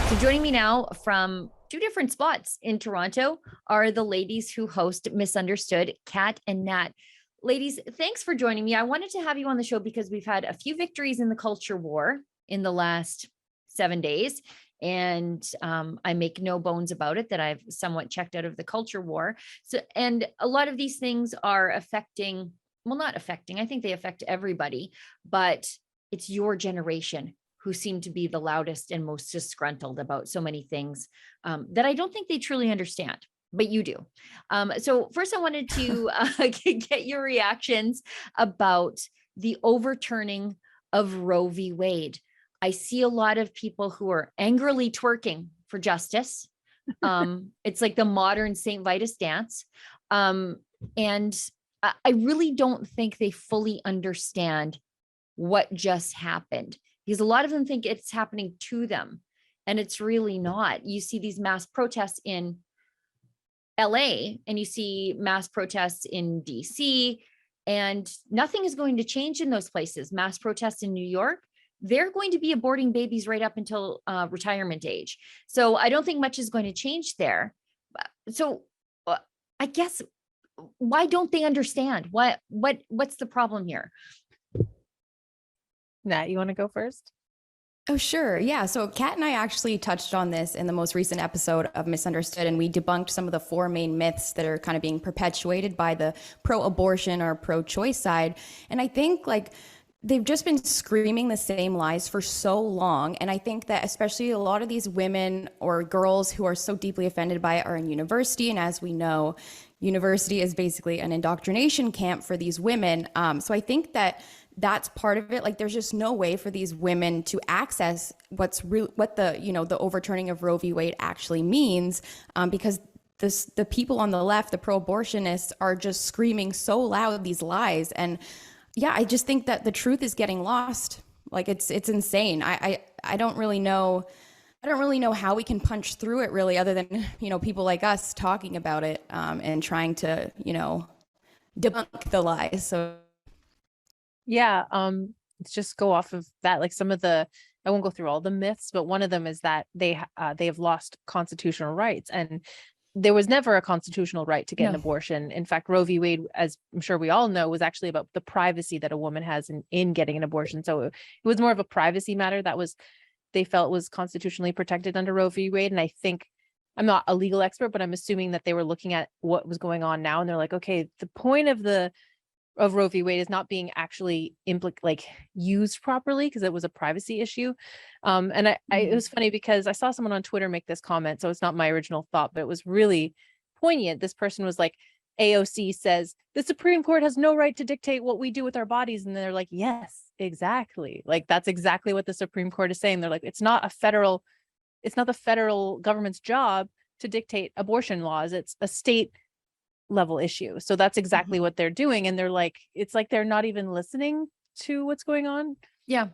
So joining me now from two different spots in Toronto are the ladies who host Misunderstood, Kat and Nat. Ladies, thanks for joining me. I wanted to have you on the show because we've had a few victories in the culture war in the last 7 days. And I make no bones about it that I've somewhat checked out of the culture war. So, and a lot of these things are affecting, well, not affecting, I think they affect everybody, but it's your generation who seem to be the loudest and most disgruntled about so many things that I don't think they truly understand, but you do. So first I wanted to get your reactions about the overturning of Roe v. Wade. I see a lot of people who are angrily twerking for justice. It's like the modern St. Vitus dance. And I really don't think they fully understand what just happened, because a lot of them think it's happening to them, and it's really not. You see these mass protests in LA and you see mass protests in DC, and nothing is going to change in those places. Mass protests in New York, they're going to be aborting babies right up until retirement age. So I don't think much is going to change there. So I guess, why don't they understand? What's the problem here? Nat, you want to go first? Oh, sure. Yeah. So Kat and I actually touched on this in the most recent episode of Misunderstood, and we debunked some of the four main myths that are kind of being perpetuated by the pro-abortion or pro-choice side. And I think they've just been screaming the same lies for so long. And I think that especially a lot of these women or girls who are so deeply offended by it are in university. And as we know, university is basically an indoctrination camp for these women. So I think that that's part of it. Like, there's just no way for these women to access what the overturning of Roe v. Wade actually means, because the people on the left, the pro-abortionists, are just screaming so loud these lies. And yeah, I just think that the truth is getting lost. Like, it's insane. I don't really know. I don't really know how we can punch through it, really, other than, people like us talking about it and trying to, debunk the lies. So yeah, let's just go off of that. Like, some of the, I won't go through all the myths, but one of them is that they have lost constitutional rights, and there was never a constitutional right to get an abortion. In fact, Roe v. Wade, as I'm sure we all know, was actually about the privacy that a woman has in getting an abortion. So it was more of a privacy matter that they felt was constitutionally protected under Roe v. Wade. And I think, I'm not a legal expert, but I'm assuming that they were looking at what was going on now, and they're like, okay, the point of Roe v. Wade is not being actually used properly because it was a privacy issue. And it was funny because I saw someone on Twitter make this comment. So it's not my original thought, but it was really poignant. This person was like, AOC says the Supreme Court has no right to dictate what we do with our bodies. And they're like, yes, exactly. Like, that's exactly what the Supreme Court is saying. They're like, it's not the federal government's job to dictate abortion laws. It's a state level issue. So that's exactly what they're doing. And they're like, it's like they're not even listening to what's going on. Yeah.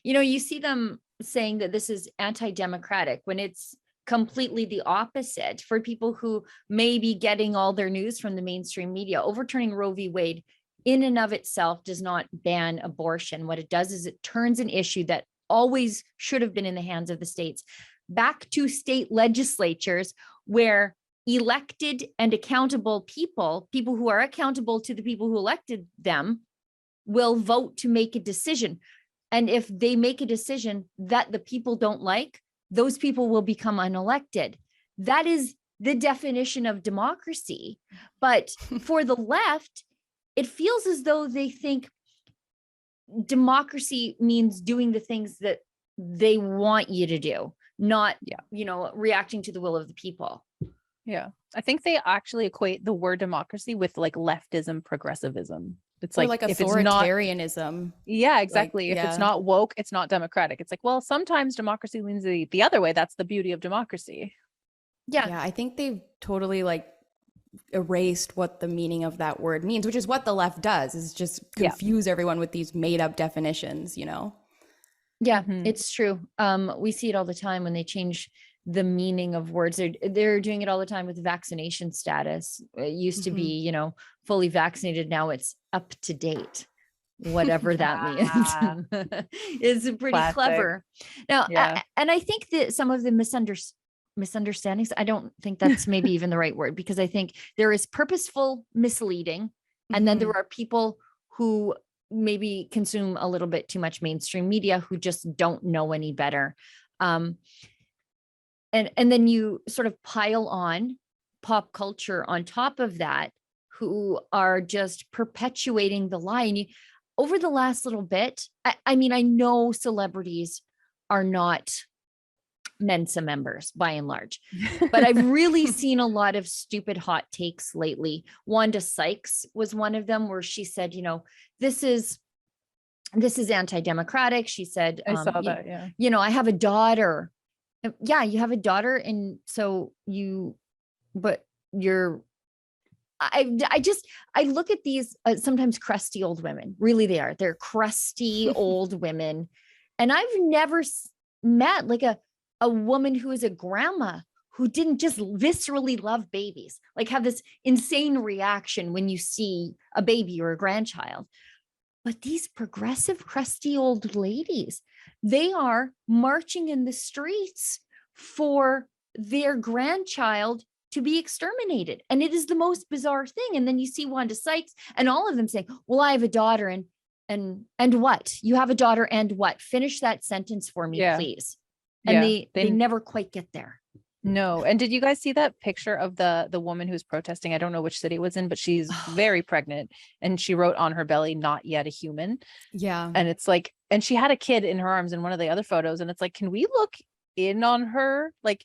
You see them saying that this is anti-democratic when it's completely the opposite. For people who may be getting all their news from the mainstream media, overturning Roe v. Wade in and of itself does not ban abortion. What it does is it turns an issue that always should have been in the hands of the states back to state legislatures, where elected and accountable people who are accountable to the people who elected them, will vote to make a decision. And if they make a decision that the people don't like, those people will become unelected. That is the definition of democracy. But for the left, it feels as though they think democracy means doing the things that they want you to do, not, reacting to the will of the people. Yeah. I think they actually equate the word democracy with leftism, progressivism. It's like authoritarianism. Yeah, exactly. If it's not woke, it's not democratic. It's like, well, sometimes democracy leans the other way. That's the beauty of democracy. Yeah. I think they've totally erased what the meaning of that word means, which is what the left does, is just confuse everyone with these made up definitions, Yeah, it's true. We see it all the time when they change the meaning of words. They're doing it all the time with vaccination status. It used to be, fully vaccinated. Now it's up to date. whatever that means, is pretty Classic. clever. Now, Yeah. and I think that some of the misunderstandings, I don't think that's maybe even the right word, because I think there is purposeful misleading. And then there are people who maybe consume a little bit too much mainstream media who just don't know any better. And then you sort of pile on pop culture on top of that, who are just perpetuating the lie. And over the last little bit, I mean, I know celebrities are not Mensa members by and large, but I've really seen a lot of stupid hot takes lately. Wanda Sykes was one of them, where she said, this is anti-democratic. She said, I saw that. Yeah. I have a daughter. Yeah, you have a daughter. And so I look at these sometimes crusty old women. Really, they're crusty old women. And I've never met like a woman who is a grandma who didn't just viscerally love babies, like have this insane reaction when you see a baby or a grandchild. But these progressive, crusty old ladies, they are marching in the streets for their grandchild to be exterminated. And it is the most bizarre thing. And then you see Wanda Sykes and all of them saying, well, I have a daughter and what? You have a daughter and what? Finish that sentence for me, please. And they never quite get there. No. And did you guys see that picture of the woman who's protesting? I don't know which city it was in, but she's very pregnant, and she wrote on her belly, "Not yet a human." Yeah. And it's like, and she had a kid in her arms in one of the other photos. And it's like, can we look in on her? Like,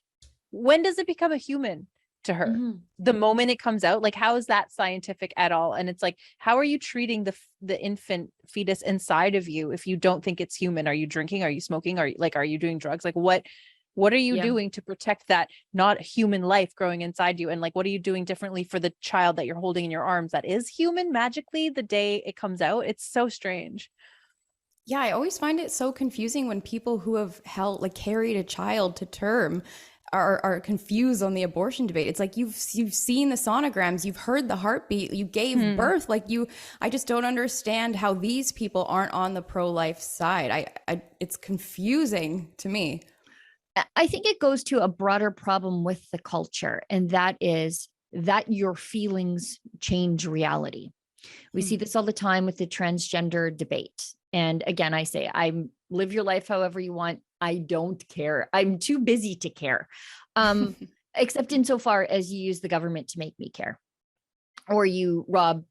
when does it become a human to her? Mm-hmm. The moment it comes out, like, how is that scientific at all? And it's like, how are you treating the infant fetus inside of you if you don't think it's human? Are you drinking? Are you smoking? Are you doing drugs? Like, what are you doing to protect that not human life growing inside you? And like, what are you doing differently for the child that you're holding in your arms that is human magically the day it comes out? It's so strange. Yeah, I always find it so confusing when people who have carried a child to term are confused on the abortion debate. It's like, you've seen the sonograms, you've heard the heartbeat, you gave birth. I just don't understand how these people aren't on the pro-life side. It's confusing to me. I think it goes to a broader problem with the culture, and that is that your feelings change reality. We see this all the time with the transgender debate. And again, I say, live your life however you want. I don't care. I'm too busy to care. Except insofar as you use the government to make me care, or you rob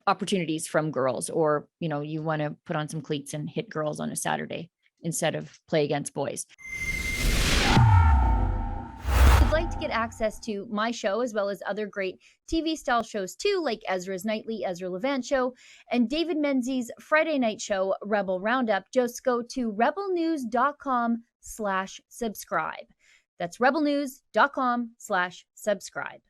opportunities from girls, or, you want to put on some cleats and hit girls on a Saturday instead of play against boys. If you'd like to get access to my show, as well as other great TV style shows too, like Ezra's Nightly, Ezra Levant Show, and David Menzies' Friday night show, Rebel Roundup, just go to rebelnews.com/subscribe. That's rebelnews.com/subscribe.